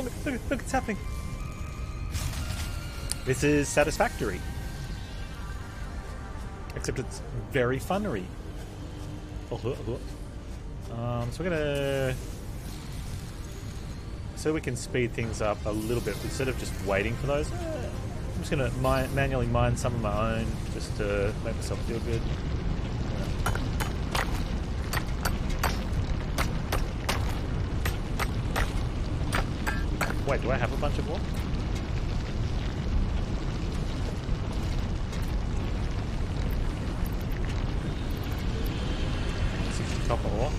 look, it's happening. This is Satisfactory. Except it's very funnery. So we're gonna... So we can speed things up a little bit instead of just waiting for those. I'm just gonna manually mine some of my own just to make myself feel good. Wait, do I have a bunch of ore? Copper ore,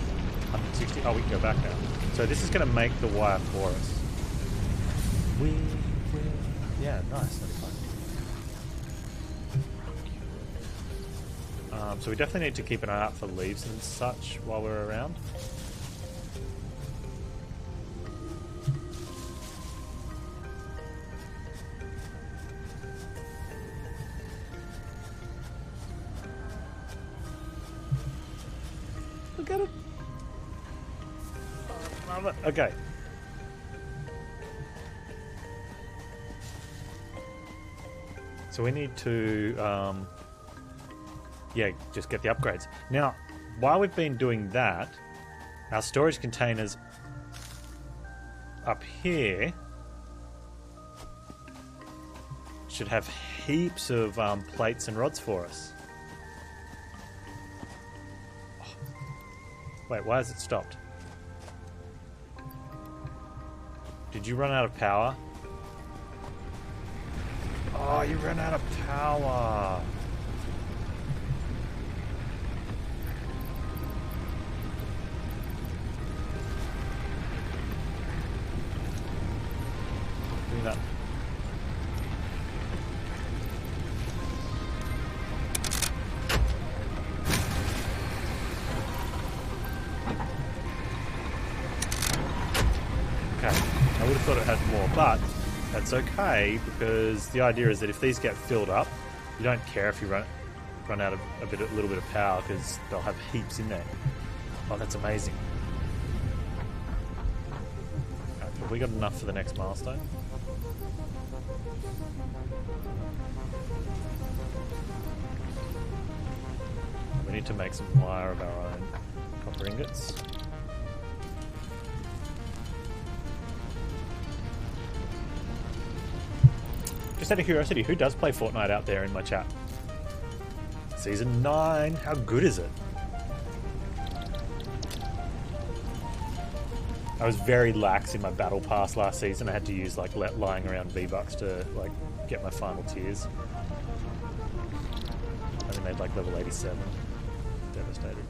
160. Oh, we can go back now. So this is going to make the wire for us. Yeah, nice. That's fine. So we definitely need to keep an eye out for leaves and such while we're around. Look at it. Love it. Okay. So we need to, yeah, just get the upgrades. Now, while we've been doing that, our storage containers up here should have heaps of plates and rods for us. Wait, why has it stopped? Did you run out of power? Oh, you ran out of power. Do that. I would have thought it had more, but that's okay because the idea is that if these get filled up, you don't care if you run out of a little bit of power because they'll have heaps in there. Oh, that's amazing. Okay, have we got enough for the next milestone? We need to make some wire of our own copper ingots. Just out of curiosity, who does play Fortnite out there in my chat? Season 9, how good is it? I was very lax in my battle pass last season. I had to use like lying around V-Bucks to like get my final tiers. I only made like level 87. Devastated.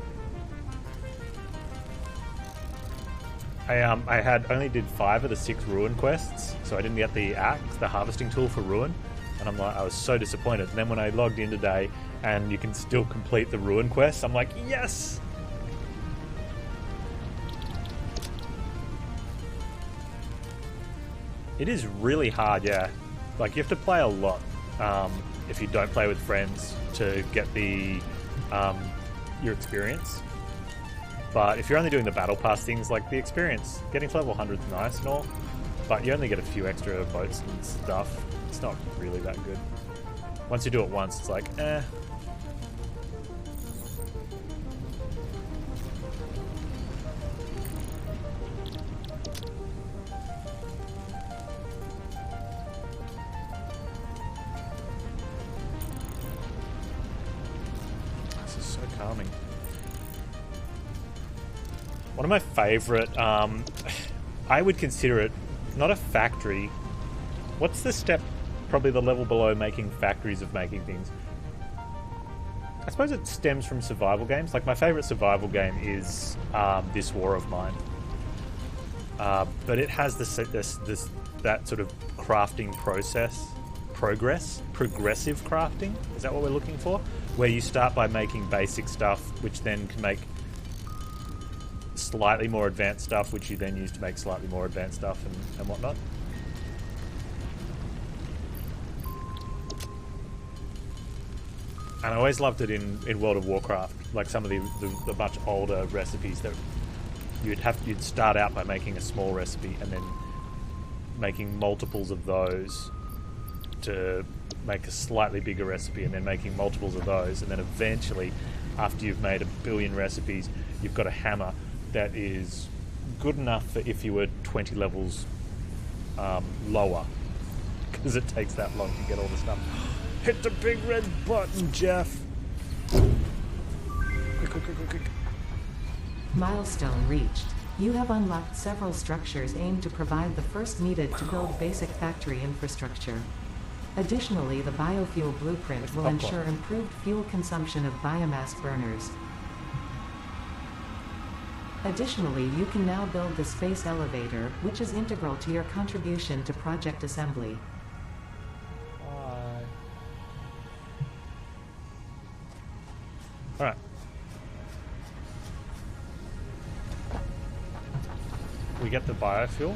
I only did 5 of the 6 ruin quests, so I didn't get the axe, the harvesting tool for ruin, and I was so disappointed. And then when I logged in today, and you can still complete the ruin quests, I'm like, yes! It is really hard, yeah. Like you have to play a lot if you don't play with friends to get the your experience. But if you're only doing the battle pass things, like the experience, getting to level 100 is nice and all, but you only get a few extra boats and stuff. It's not really that good. Once you do it once, it's like, eh. This is so calming. One of my favourite, I would consider it not a factory. What's the step, probably the level below making factories of making things? I suppose it stems from survival games. Like my favourite survival game is This War of Mine. But it has that sort of crafting process, progressive crafting. Is that what we're looking for? Where you start by making basic stuff, which then can make slightly more advanced stuff, which you then use to make slightly more advanced stuff and whatnot. And I always loved it in World of Warcraft, like some of the much older recipes that you'd start out by making a small recipe and then making multiples of those to make a slightly bigger recipe, and then making multiples of those, and then eventually, after you've made 1 billion recipes, you've got a hammer that is good enough for if you were 20 levels lower, because it takes that long to get all the stuff. Hit the big red button, Jeff! Quick. Milestone reached. You have unlocked several structures aimed to provide the first needed to build basic factory infrastructure. Additionally, the biofuel blueprint will ensure improved fuel consumption of biomass burners. Additionally, you can now build the space elevator, which is integral to your contribution to project assembly. Alright. We get the biofuel.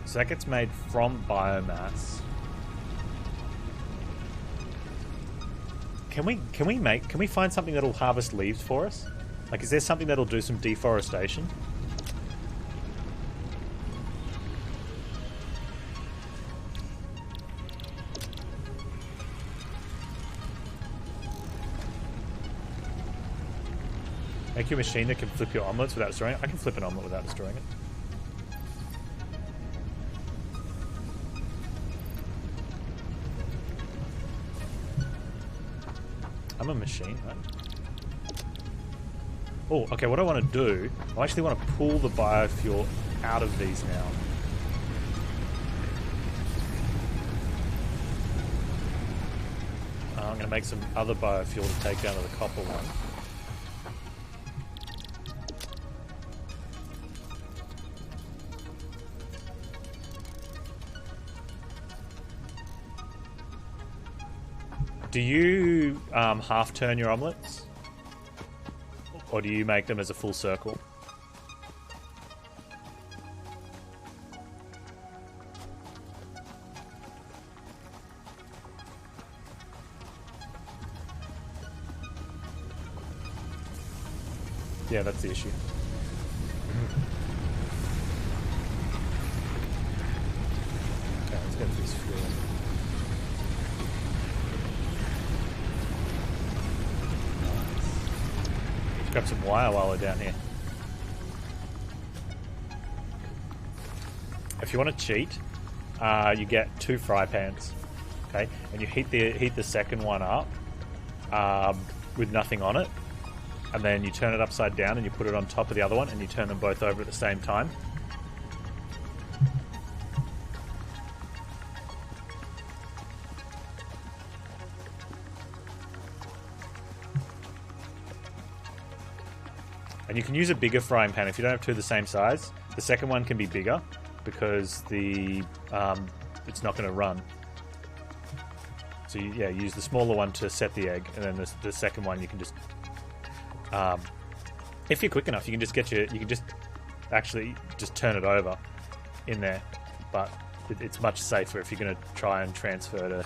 So that gets made from biomass. Can we find something that'll harvest leaves for us? Like, is there something that'll do some deforestation? Make you a machine that can flip your omelets without destroying it? I can flip an omelet without destroying it. I'm a machine, right? Oh, okay, what I want to do, I actually want to pull the biofuel out of these now. I'm going to make some other biofuel to take down to the copper one. Do you half turn your omelets? Or do you make them as a full circle? Yeah, that's the issue. Okay, let's get this fuel in. Grab some wire while we're down here. If you want to cheat, you get 2 fry pans, okay, and you heat the second one up with nothing on it, and then you turn it upside down and you put it on top of the other one, and you turn them both over at the same time. And you can use a bigger frying pan if you don't have 2 the same size. The second one can be bigger because the it's not going to run. So you use the smaller one to set the egg, and then the second one you can just, if you're quick enough, you can just actually turn it over in there. But it's much safer if you're going to try and transfer to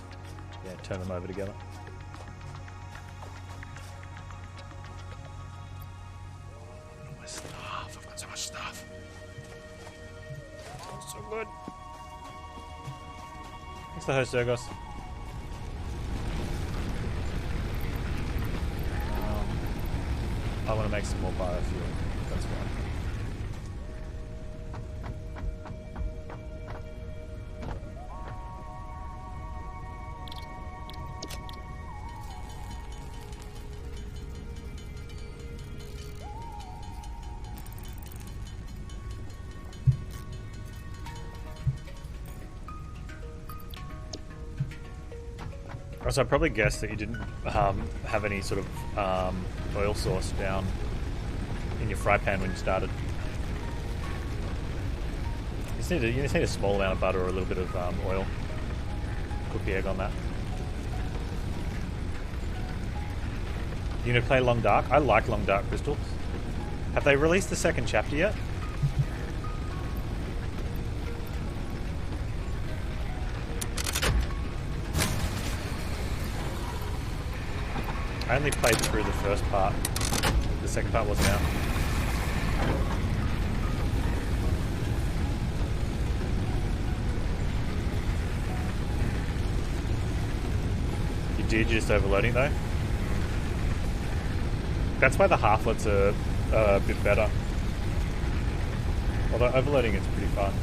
turn them over together. Good. Thanks for the host, Zergos. I want to make some more biofuel. That's why. So I probably guessed that you didn't have any sort of oil source down in your fry pan when you started. You just need a small amount of butter or a little bit of oil. Cook the egg on that. You gonna play Long Dark? I like Long Dark Crystals. Have they released the second chapter yet? I only played through the first part. The second part wasn't out. You did, you're just overloading though? That's why the halflets are a bit better. Although overloading is pretty fun.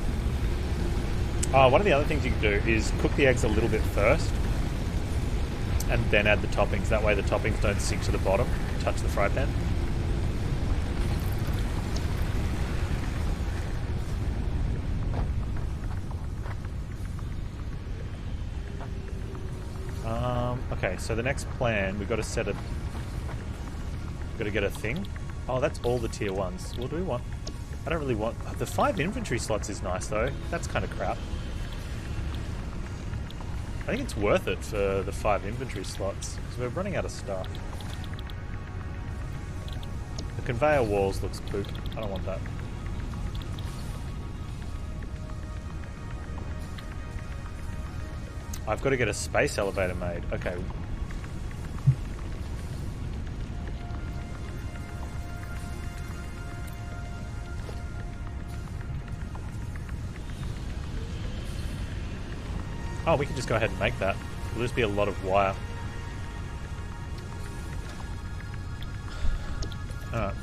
One of the other things you can do is cook the eggs a little bit first and then add the toppings. That way the toppings don't sink to the bottom, touch the fry pan. Okay, so the next plan, we've got to set a... We've got to get a thing. Oh, that's all the tier 1s. What do we want? I don't really want... The 5 inventory slots is nice, though. That's kind of crap. I think it's worth it for the 5 inventory slots, because we're running out of stuff. The conveyor walls looks poop. I don't want that. I've got to get a space elevator made. Okay. Oh, we can just go ahead and make that. It'll just be a lot of wire. Alright.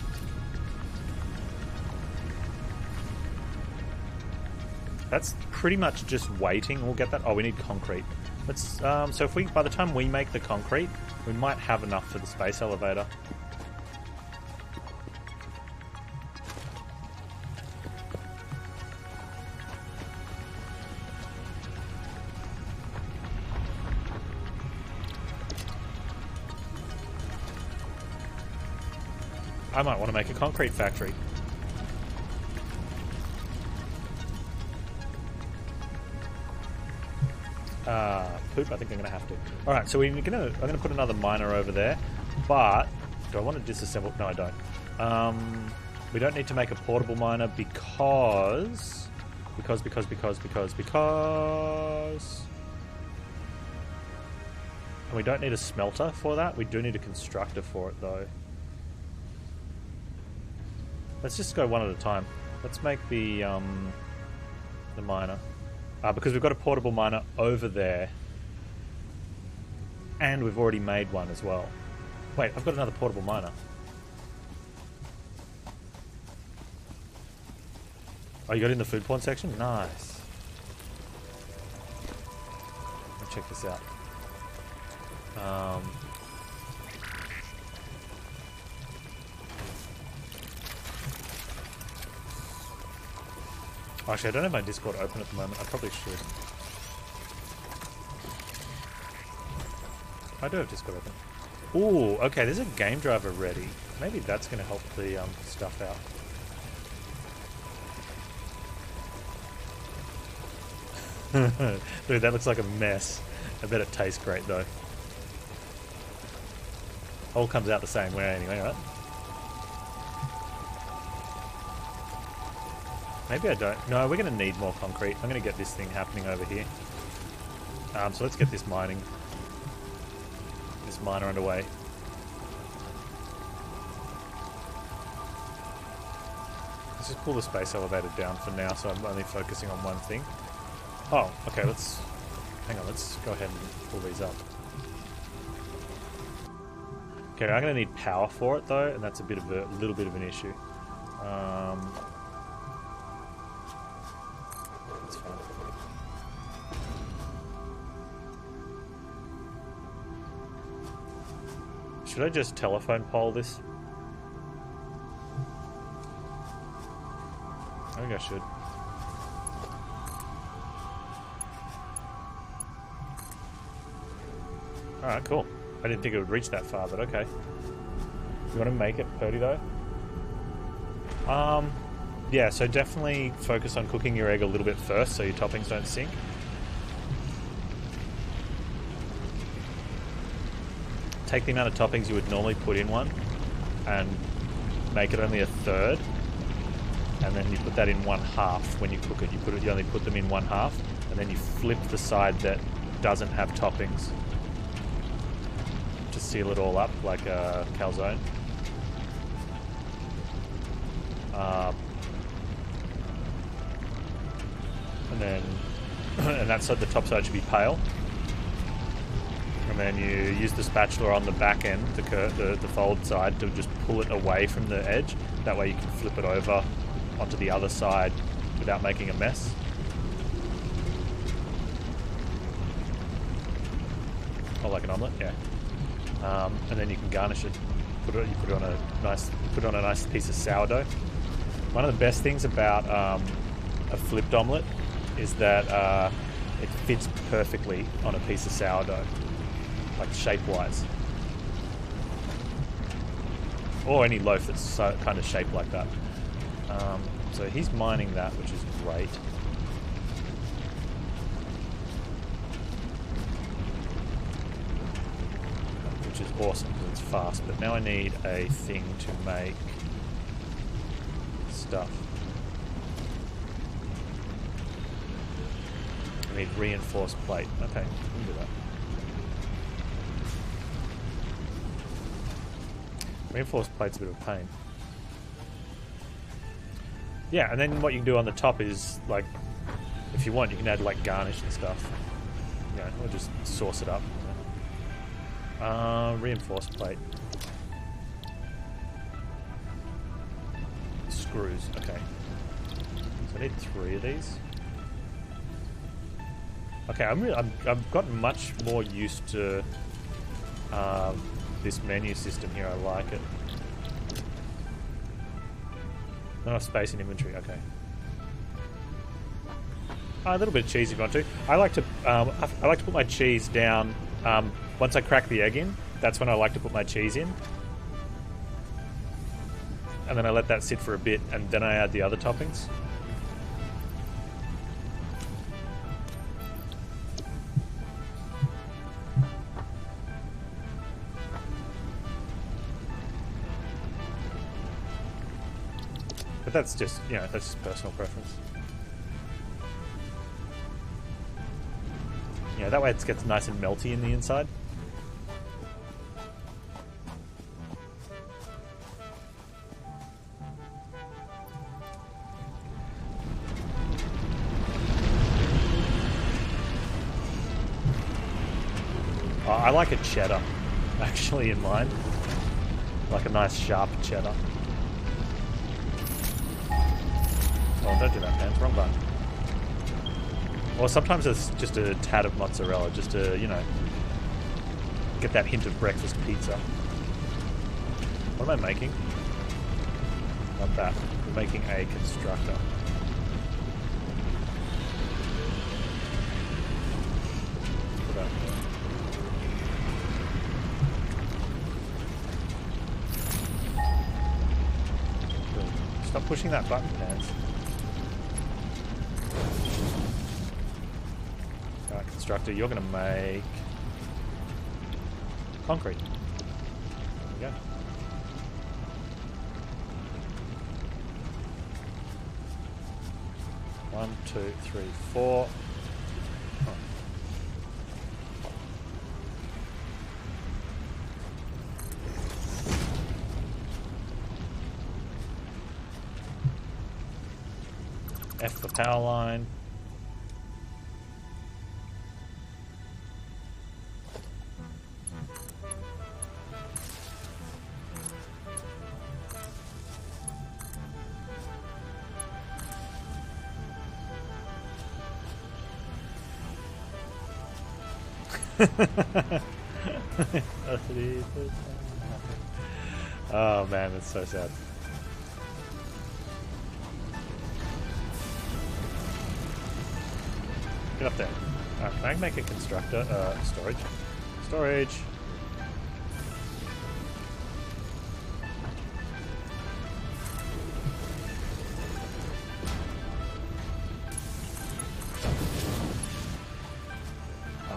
That's pretty much just waiting. We'll get that. Oh, we need concrete. Let's. So if we, by the time we make the concrete, we might have enough for the space elevator. I might want to make a concrete factory. Poop, I think I'm going to have to. Alright, so I'm going to put another miner over there, but do I want to disassemble? No, I don't. We don't need to make a portable miner because... And we don't need a smelter for that. We do need a constructor for it, though. Let's just go one at a time. Let's make the miner. Because we've got a portable miner over there. And we've already made one as well. Wait, I've got another portable miner. Oh, you got it in the food porn section? Nice. Let's check this out. Actually, I don't have my Discord open at the moment. I probably should. I do have Discord open. Ooh, okay, there's a game driver ready. Maybe that's going to help the stuff out. Dude, that looks like a mess. I bet it tastes great, though. All comes out the same way anyway, right? Maybe I don't. No, we're going to need more concrete. I'm going to get this thing happening over here. So let's get this miner underway. Let's just pull the space elevator down for now, so I'm only focusing on one thing. Oh, okay, hang on, let's go ahead and pull these up. Okay, I'm going to need power for it though, and that's a little bit of an issue. That's fine. Should I just telephone pole this? I think I should. Alright, cool. I didn't think it would reach that far, but okay. You want to make it purdy though? Yeah, so definitely focus on cooking your egg a little bit first so your toppings don't sink. Take the amount of toppings you would normally put in one and make it only a third, and then you put that in 1/2 when you cook it. You only put them in 1/2, and then you flip the side that doesn't have toppings to seal it all up like a calzone. And then, and that side, the top side should be pale. And then you use the spatula on the back end, the fold side, to just pull it away from the edge. That way you can flip it over onto the other side without making a mess. Oh, like an omelette, yeah. And then you can garnish it. You put it on a nice piece of sourdough. One of the best things about a flipped omelette is that it fits perfectly on a piece of sourdough, like shape-wise, or any loaf that's kind of shaped like that. So he's mining that, which is great. Which is awesome because it's fast. But now I need a thing to make stuff. I need reinforced plate. Okay, we can do that. Reinforced plate's a bit of a pain. Yeah, and then what you can do on the top is, like, if you want, you can add, like, garnish and stuff. You know, or just sauce it up. Reinforced plate. Screws, okay. So I need 3 of these. Okay, I've gotten much more used to this menu system here. I like it. Not enough space in inventory. Okay. A little bit of cheese if you want to. I like to put my cheese down once I crack the egg in. That's when I like to put my cheese in, and then I let that sit for a bit, and then I add the other toppings. But that's just, you know, that's just personal preference. Yeah, that way it gets nice and melty in the inside. Oh, I like a cheddar, actually, in mine. Like a nice sharp cheddar. Oh, don't do that, Panz. Wrong button. Or sometimes it's just a tad of mozzarella, just to, you know, get that hint of breakfast pizza. What am I making? Not that. We're making a constructor. Put that there. Good. Stop pushing that button, Panz. Constructor, you're going to make concrete. There we go. One, two, three, four. Oh. F for power line. Oh man, that's so sad. Get up there. Alright, can I make a constructor? Storage. Storage!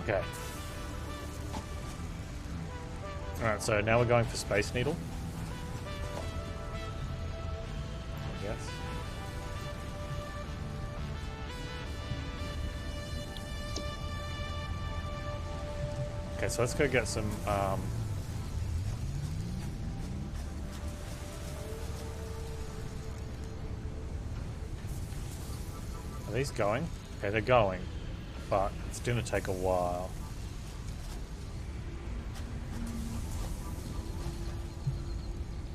Okay. Alright, so now we're going for Space Needle. I guess. Okay, so let's go get some, I'm, 'cause Are these going? Okay, they're going. But it's going to take a while.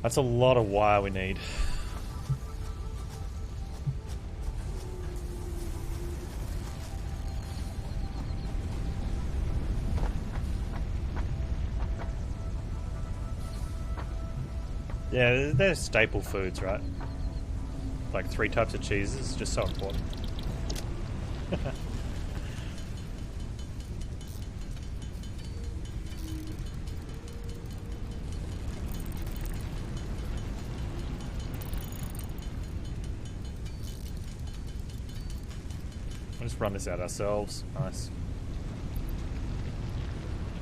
That's a lot of wire we need. Yeah, they're staple foods, right? Like 3 types of cheeses, just so important. We'll just run this out ourselves. Nice.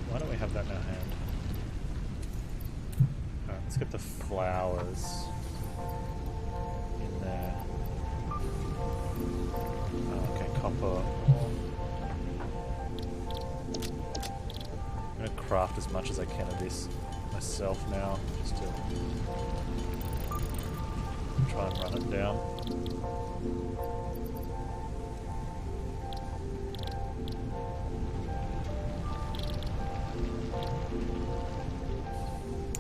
Why don't we have that in our hand? Alright, let's get the flowers in there. Oh, okay, copper. I'm going to craft as much as I can of this myself now, just to try and run it down.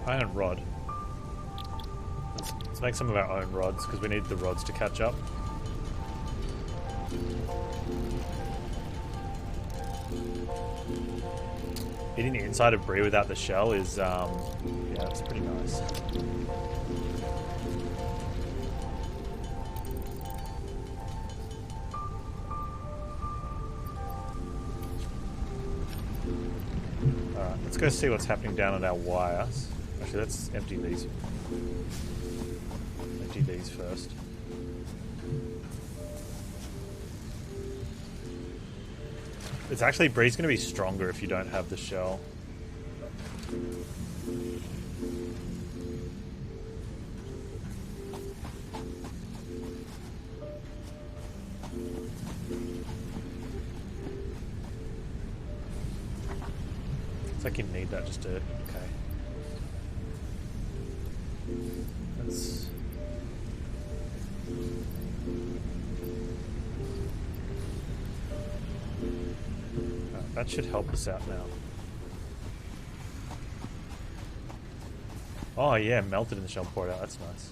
Iron rod. Let's make some of our own rods, because we need the rods to catch up. Eating the inside of brie without the shell is, yeah, it's pretty nice. Alright, let's go see what's happening down at our wires. Actually, let's empty these. Empty these first. It's actually, brie's going to be stronger if you don't have the shell. It's like you need that just to... Okay. Let's... That should help us out now. Oh yeah, melted in the shell, poured out. That's nice.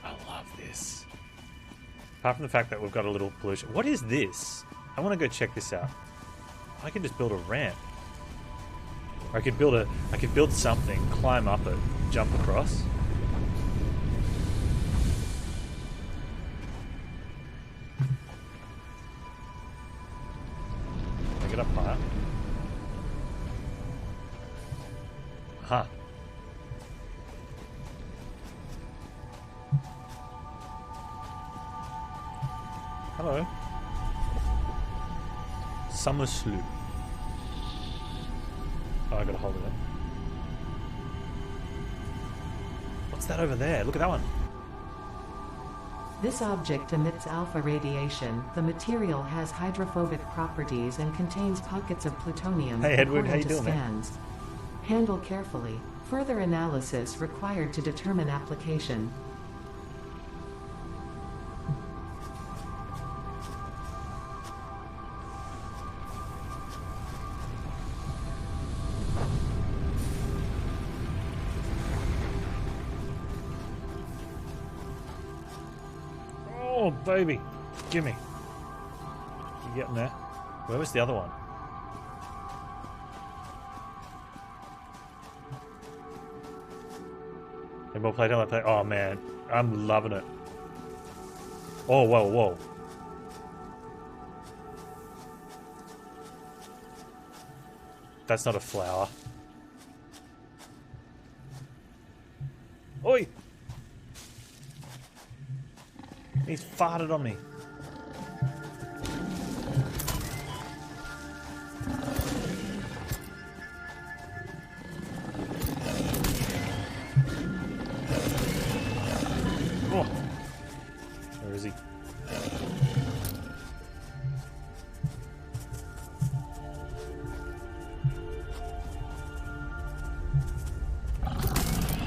I love this. Apart from the fact that we've got a little pollution. What is this? I want to go check this out. I can just build a ramp. Or I could build something, climb up it, jump across. Get up higher. Huh. Hello. Summer sloop. Oh, I gotta hold it in. What's that over there? Look at that one. This object emits alpha radiation. The material has hydrophobic properties and contains pockets of plutonium. Hey Edward, how you according to doing, scans. Handle carefully. Further analysis required to determine application. Oh, baby. Gimme. You getting there? Where was the other one? Any more play down that play? Oh, man. I'm loving it. Oh, whoa, whoa. That's not a flower. Oi! He's farted on me. Oh. Where is he?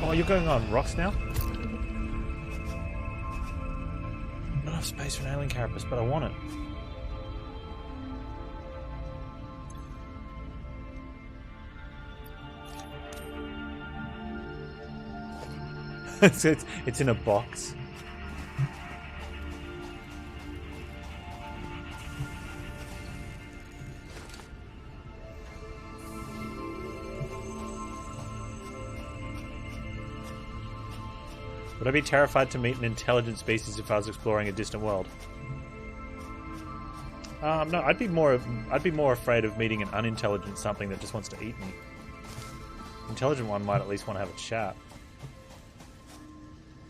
Oh, you're going on rocks now? Not enough space for an alien carapace, but I want it. it's in a box. Would I be terrified to meet an intelligent species if I was exploring a distant world? No, I'd be more afraid of meeting an unintelligent something that just wants to eat me. Intelligent one might at least want to have a chat.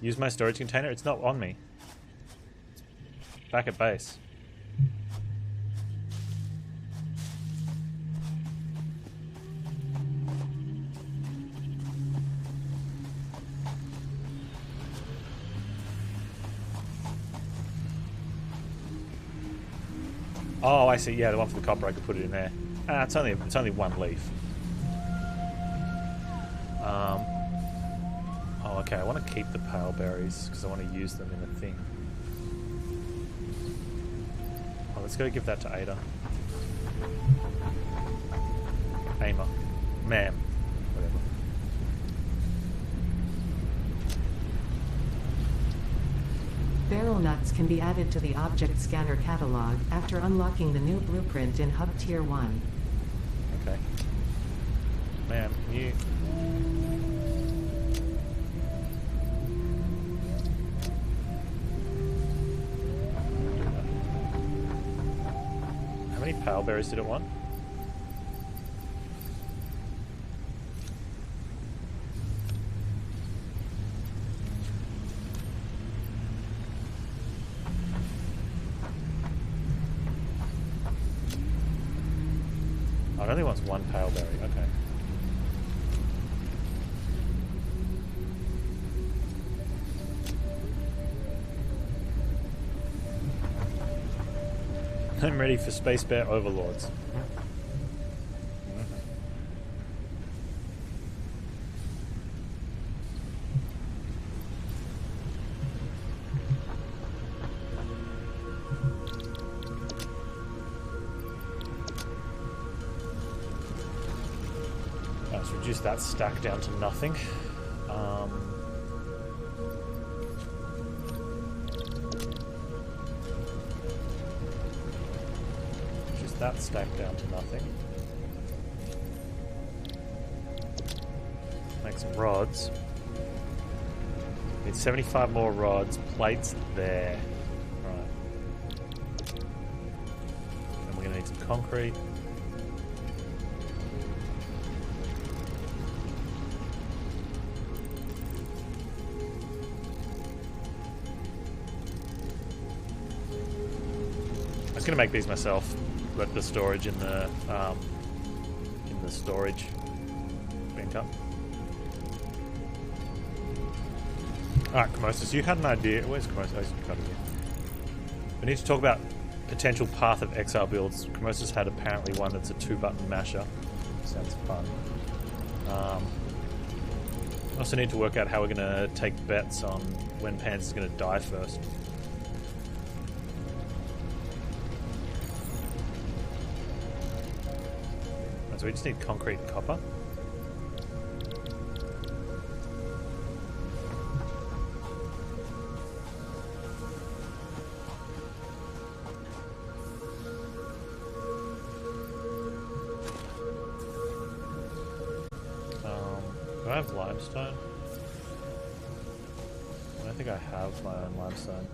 Use my storage container? It's not on me. It's back at base. Oh, I see. Yeah, the one for the copper, I could put it in there. It's only one leaf. Oh, okay. I want to keep the pale berries because I want to use them in the thing. Oh, let's go give that to Ada. Aimer. Ma'am. Whatever. Barrel nuts can be added to the object scanner catalog after unlocking the new blueprint in Hub Tier 1. Okay. Ma'am, you... How many pale berries did it want? Oh, it only wants one pale berry, okay. I'm ready for Space Bear Overlords. Let's reduce that stack down to nothing. Reduce that stack down to nothing. Make some rods. Need 75 more rods. Plates there. Right. And we're going to need some concrete. Gonna make these myself, but the storage in the storage bin cup. Alright, Chromosis, you had an idea. Where's Chromosis? Oh, he's got it here. We need to talk about potential Path of Exile builds. Chromosis had apparently one that's a 2-button masher. Sounds fun. We also need to work out how we're gonna take bets on when Panz is gonna die first. So we just need concrete and copper. Do I have limestone? I don't think I have my own limestone.